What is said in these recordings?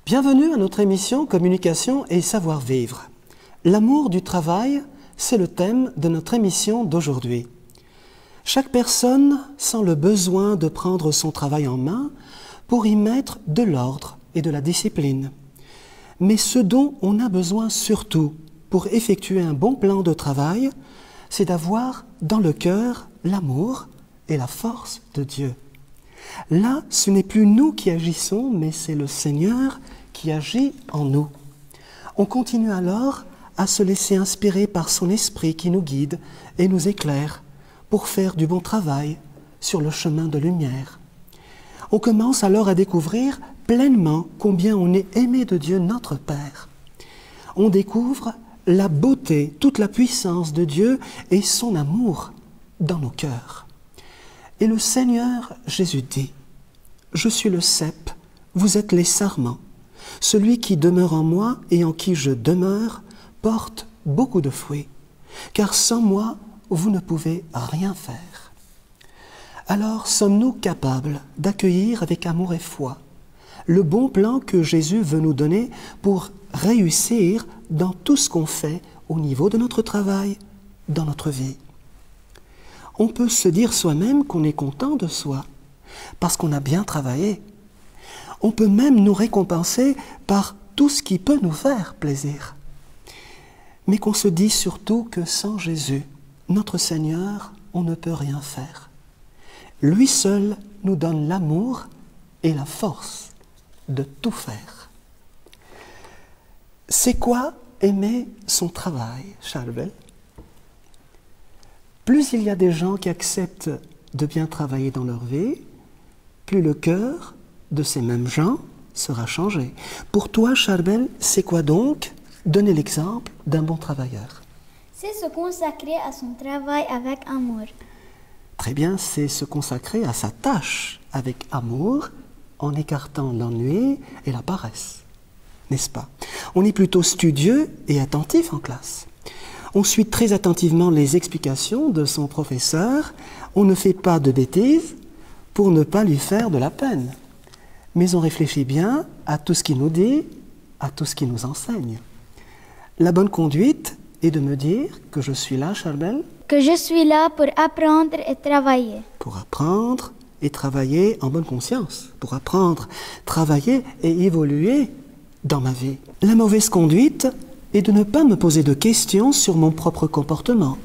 Bienvenue à notre émission Communication et savoir-vivre. L'amour du travail, c'est le thème de notre émission d'aujourd'hui. Chaque personne sent le besoin de prendre son travail en main pour y mettre de l'ordre et de la discipline. Mais ce dont on a besoin surtout pour effectuer un bon plan de travail, c'est d'avoir dans le cœur l'amour et la force de Dieu. Là, ce n'est plus nous qui agissons, mais c'est le Seigneur qui agit en nous. On continue alors à se laisser inspirer par son esprit qui nous guide et nous éclaire pour faire du bon travail sur le chemin de lumière. On commence alors à découvrir pleinement combien on est aimé de Dieu notre Père. On découvre la beauté, toute la puissance de Dieu et son amour dans nos cœurs. Et le Seigneur Jésus dit, « Je suis le cep, vous êtes les sarments. Celui qui demeure en moi et en qui je demeure porte beaucoup de fruits, car sans moi, vous ne pouvez rien faire. » Alors sommes-nous capables d'accueillir avec amour et foi le bon plan que Jésus veut nous donner pour réussir dans tout ce qu'on fait au niveau de notre travail, dans notre vie? On peut se dire soi-même qu'on est content de soi, parce qu'on a bien travaillé. On peut même nous récompenser par tout ce qui peut nous faire plaisir. Mais qu'on se dit surtout que sans Jésus, notre Seigneur, on ne peut rien faire. Lui seul nous donne l'amour et la force de tout faire. C'est quoi aimer son travail, Charles? Plus il y a des gens qui acceptent de bien travailler dans leur vie, plus le cœur de ces mêmes gens sera changé. Pour toi, Charbel, c'est quoi donc donner l'exemple d'un bon travailleur? C'est se consacrer à son travail avec amour. Très bien, c'est se consacrer à sa tâche avec amour, en écartant l'ennui et la paresse, n'est-ce pas? On est plutôt studieux et attentif en classe. On suit très attentivement les explications de son professeur. On ne fait pas de bêtises pour ne pas lui faire de la peine. Mais on réfléchit bien à tout ce qu'il nous dit, à tout ce qu'il nous enseigne. La bonne conduite est de me dire que je suis là, Charbel, Que je suis là pour apprendre et travailler. pour apprendre et travailler en bonne conscience, pour apprendre, travailler et évoluer dans ma vie. La mauvaise conduite est de ne pas me poser de questions sur mon propre comportement.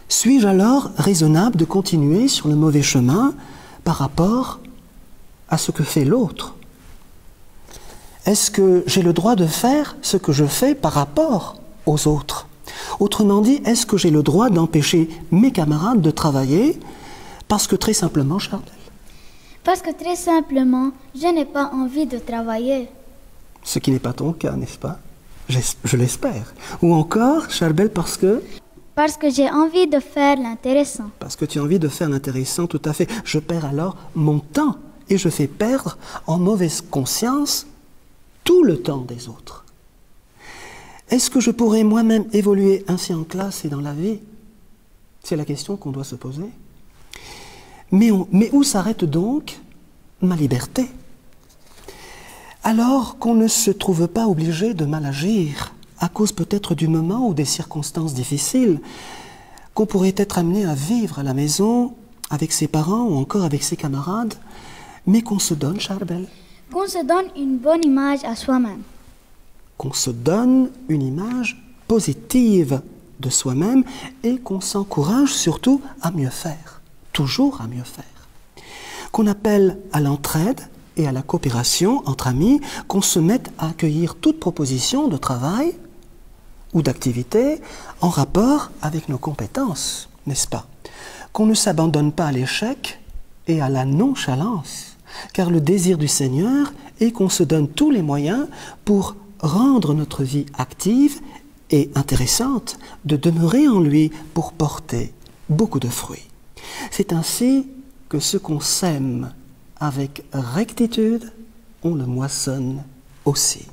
Suis-je alors raisonnable de continuer sur le mauvais chemin par rapport à ce que fait l'autre? Est-ce que j'ai le droit de faire ce que je fais par rapport aux autres? Autrement dit, est-ce que j'ai le droit d'empêcher mes camarades de travailler parce que très simplement, Charles? Parce que très simplement, je n'ai pas envie de travailler. Ce qui n'est pas ton cas, n'est-ce pas? Je l'espère. Ou encore, Charbel, parce que j'ai envie de faire l'intéressant. Parce que tu as envie de faire l'intéressant, tout à fait. Je perds alors mon temps et je fais perdre en mauvaise conscience tout le temps des autres. Est-ce que je pourrais moi-même évoluer ainsi en classe et dans la vie? C'est la question qu'on doit se poser. Mais où s'arrête donc ma liberté? Alors qu'on ne se trouve pas obligé de mal agir, à cause peut-être du moment ou des circonstances difficiles, qu'on pourrait être amené à vivre à la maison, avec ses parents ou encore avec ses camarades, mais qu'on se donne, Charbel, Qu'on se donne une bonne image à soi-même. qu'on se donne une image positive de soi-même et qu'on s'encourage surtout à mieux faire, toujours à mieux faire. Qu'on appelle à l'entraide et à la coopération entre amis, qu'on se mette à accueillir toute proposition de travail ou d'activité en rapport avec nos compétences, n'est-ce pas? Qu'on ne s'abandonne pas à l'échec et à la nonchalance, car le désir du Seigneur est qu'on se donne tous les moyens pour rendre notre vie active et intéressante, de demeurer en lui pour porter beaucoup de fruits. C'est ainsi que ce qu'on sème avec rectitude, on le moissonne aussi.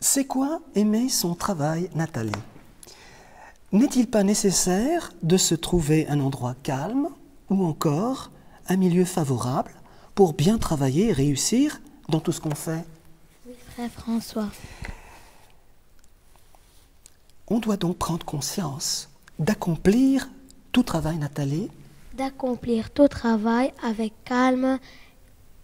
C'est quoi aimer son travail, Nathalie? N'est-il pas nécessaire de se trouver un endroit calme ou encore un milieu favorable pour bien travailler et réussir dans tout ce qu'on fait? Oui, frère François. On doit donc prendre conscience d'accomplir tout travail, Nathalie. D'accomplir tout travail avec calme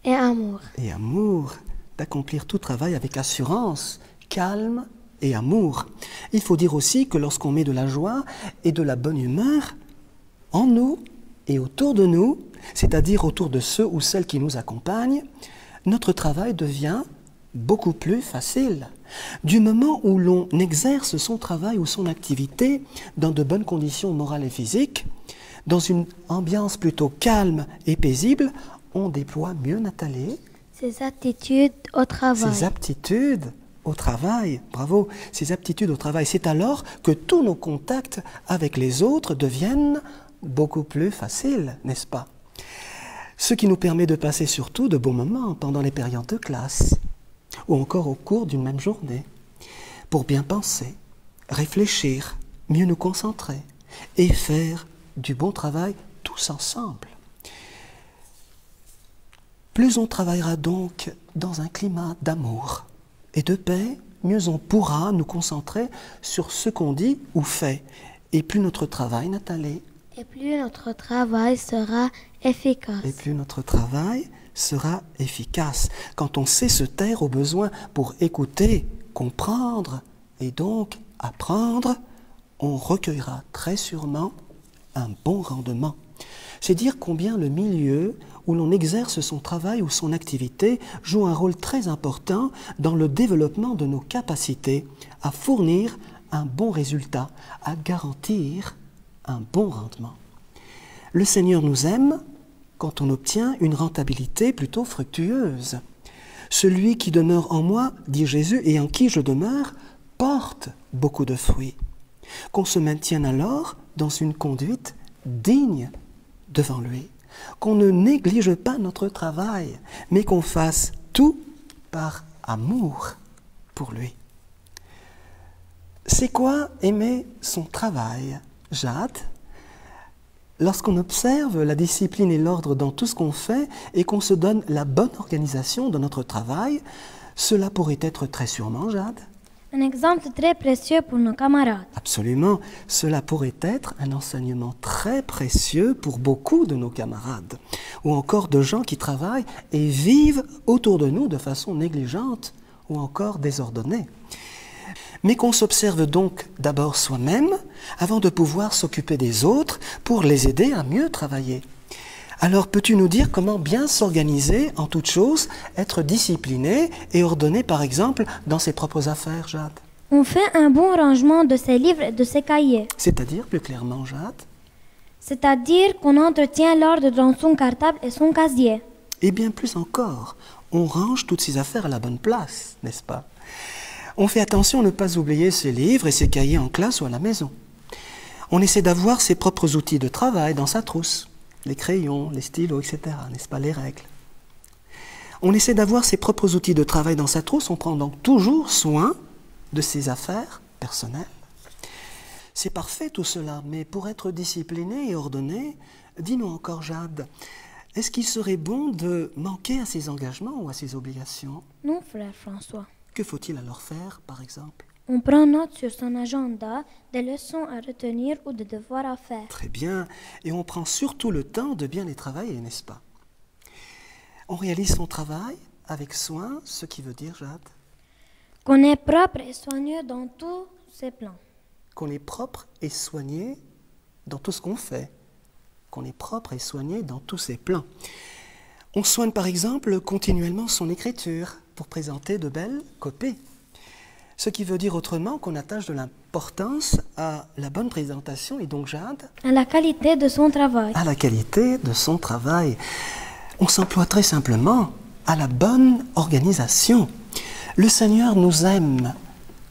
et amour. Et amour, d'accomplir tout travail avec assurance, calme et amour. Il faut dire aussi que lorsqu'on met de la joie et de la bonne humeur en nous et autour de nous, c'est-à-dire autour de ceux ou celles qui nous accompagnent, notre travail devient beaucoup plus facile. Du moment où l'on exerce son travail ou son activité dans de bonnes conditions morales et physiques, dans une ambiance plutôt calme et paisible, on déploie mieux, Nathalie, Ses attitudes au travail. ses aptitudes au travail. Bravo, ses aptitudes au travail. C'est alors que tous nos contacts avec les autres deviennent beaucoup plus faciles, n'est-ce pas? Ce qui nous permet de passer surtout de beaux moments pendant les périodes de classe ou encore au cours d'une même journée pour bien penser, réfléchir, mieux nous concentrer et faire du bon travail tous ensemble. Plus on travaillera donc dans un climat d'amour et de paix, mieux on pourra nous concentrer sur ce qu'on dit ou fait. Et plus notre travail, Nathalie, Et plus notre travail sera efficace. et plus notre travail sera efficace. Quand on sait se taire au besoin pour écouter, comprendre et donc apprendre, on recueillera très sûrement un bon rendement. C'est dire combien le milieu où l'on exerce son travail ou son activité joue un rôle très important dans le développement de nos capacités à fournir un bon résultat, à garantir un bon rendement. Le Seigneur nous aime quand on obtient une rentabilité plutôt fructueuse. Celui qui demeure en moi, dit Jésus, et en qui je demeure, porte beaucoup de fruits. Qu'on se maintienne alors dans une conduite digne devant lui, qu'on ne néglige pas notre travail, mais qu'on fasse tout par amour pour lui. C'est quoi aimer son travail, Jade? Lorsqu'on observe la discipline et l'ordre dans tout ce qu'on fait et qu'on se donne la bonne organisation de notre travail, cela pourrait être très sûrement, Jade. Un exemple très précieux pour nos camarades. Absolument, cela pourrait être un enseignement très précieux pour beaucoup de nos camarades, ou encore de gens qui travaillent et vivent autour de nous de façon négligente ou encore désordonnée. Mais qu'on s'observe donc d'abord soi-même avant de pouvoir s'occuper des autres pour les aider à mieux travailler. Alors peux-tu nous dire comment bien s'organiser en toute chose, être discipliné et ordonné par exemple dans ses propres affaires, Jade? On fait un bon rangement de ses livres et de ses cahiers. C'est-à-dire plus clairement, Jade? C'est-à-dire qu'on entretient l'ordre dans son cartable et son casier. Et bien plus encore, on range toutes ses affaires à la bonne place, n'est-ce pas? On fait attention à ne pas oublier ses livres et ses cahiers en classe ou à la maison. On essaie d'avoir ses propres outils de travail dans sa trousse, les crayons, les stylos, etc., n'est-ce pas, les règles. On essaie d'avoir ses propres outils de travail dans sa trousse, on prend donc toujours soin de ses affaires personnelles. C'est parfait tout cela, mais pour être discipliné et ordonné, dis-nous encore, Jade, est-ce qu'il serait bon de manquer à ses engagements ou à ses obligations? Non, frère François. Que faut-il alors faire, par exemple? On prend note sur son agenda des leçons à retenir ou des devoirs à faire. Très bien, et on prend surtout le temps de bien les travailler, n'est-ce pas? On réalise son travail avec soin, ce qui veut dire, Jade, Qu'on est propre et soigneux dans tous ses plans. qu'on est propre et soigné dans tout ce qu'on fait, qu'on est propre et soigné dans tous ses plans. On soigne par exemple continuellement son écriture pour présenter de belles copies. Ce qui veut dire autrement qu'on attache de l'importance à la bonne présentation et donc, Jade, À la qualité de son travail. à la qualité de son travail. On s'emploie très simplement à la bonne organisation. Le Seigneur nous aime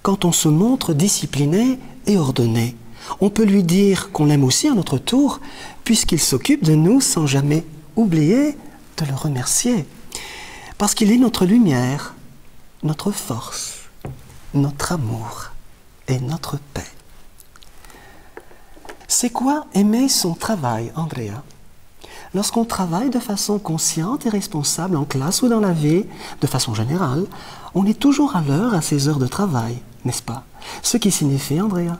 quand on se montre discipliné et ordonné. On peut lui dire qu'on l'aime aussi à notre tour, puisqu'il s'occupe de nous sans jamais oublier de le remercier. Parce qu'il est notre lumière, notre force, notre amour et notre paix. C'est quoi aimer son travail, Andrea? Lorsqu'on travaille de façon consciente et responsable en classe ou dans la vie, de façon générale, on est toujours à l'heure à ses heures de travail, n'est-ce pas? Ce qui signifie, Andrea?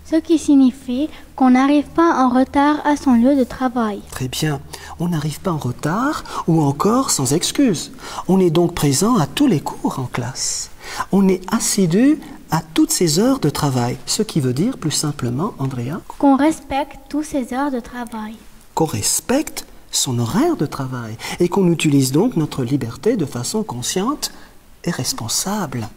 Ce qui signifie qu'on n'arrive pas en retard à son lieu de travail. Très bien, on n'arrive pas en retard ou encore sans excuse. On est donc présent à tous les cours en classe. On est assidu à toutes ces heures de travail, ce qui veut dire plus simplement, Andrea, Qu'on respecte toutes ces heures de travail. qu'on respecte son horaire de travail et qu'on utilise donc notre liberté de façon consciente et responsable.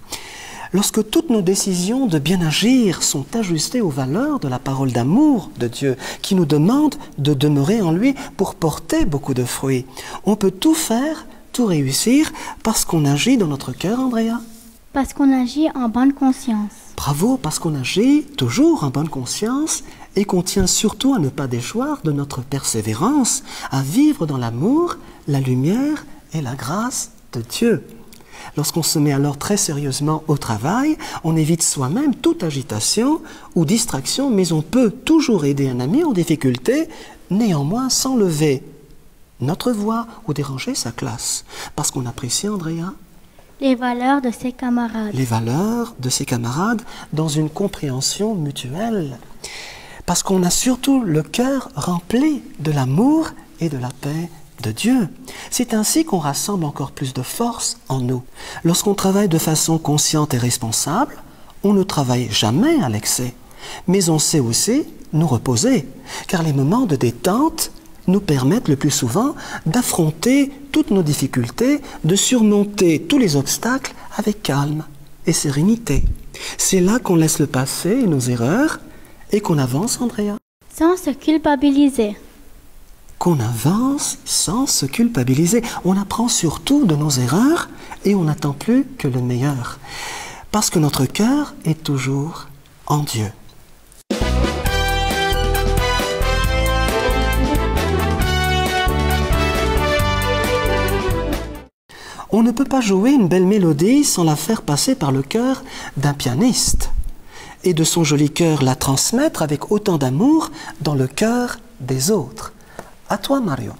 Lorsque toutes nos décisions de bien agir sont ajustées aux valeurs de la parole d'amour de Dieu, qui nous demande de demeurer en lui pour porter beaucoup de fruits, on peut tout faire, tout réussir, parce qu'on agit dans notre cœur, Andrea. Parce qu'on agit en bonne conscience. Bravo, parce qu'on agit toujours en bonne conscience et qu'on tient surtout à ne pas déchoir de notre persévérance, à vivre dans l'amour, la lumière et la grâce de Dieu. Lorsqu'on se met alors très sérieusement au travail, on évite soi-même toute agitation ou distraction, mais on peut toujours aider un ami en difficulté, néanmoins sans lever notre voix ou déranger sa classe. Parce qu'on apprécie, Andrea, Les valeurs de ses camarades. les valeurs de ses camarades dans une compréhension mutuelle. Parce qu'on a surtout le cœur rempli de l'amour et de la paix de Dieu. C'est ainsi qu'on rassemble encore plus de force en nous. Lorsqu'on travaille de façon consciente et responsable, on ne travaille jamais à l'excès, mais on sait aussi nous reposer, car les moments de détente nous permettent le plus souvent d'affronter toutes nos difficultés, de surmonter tous les obstacles avec calme et sérénité. C'est là qu'on laisse le passé et nos erreurs et qu'on avance, Andrea. Sans se culpabiliser. Qu'on avance sans se culpabiliser. On apprend surtout de nos erreurs et on n'attend plus que le meilleur. Parce que notre cœur est toujours en Dieu. On ne peut pas jouer une belle mélodie sans la faire passer par le cœur d'un pianiste et de son joli cœur la transmettre avec autant d'amour dans le cœur des autres. À toi, Mario.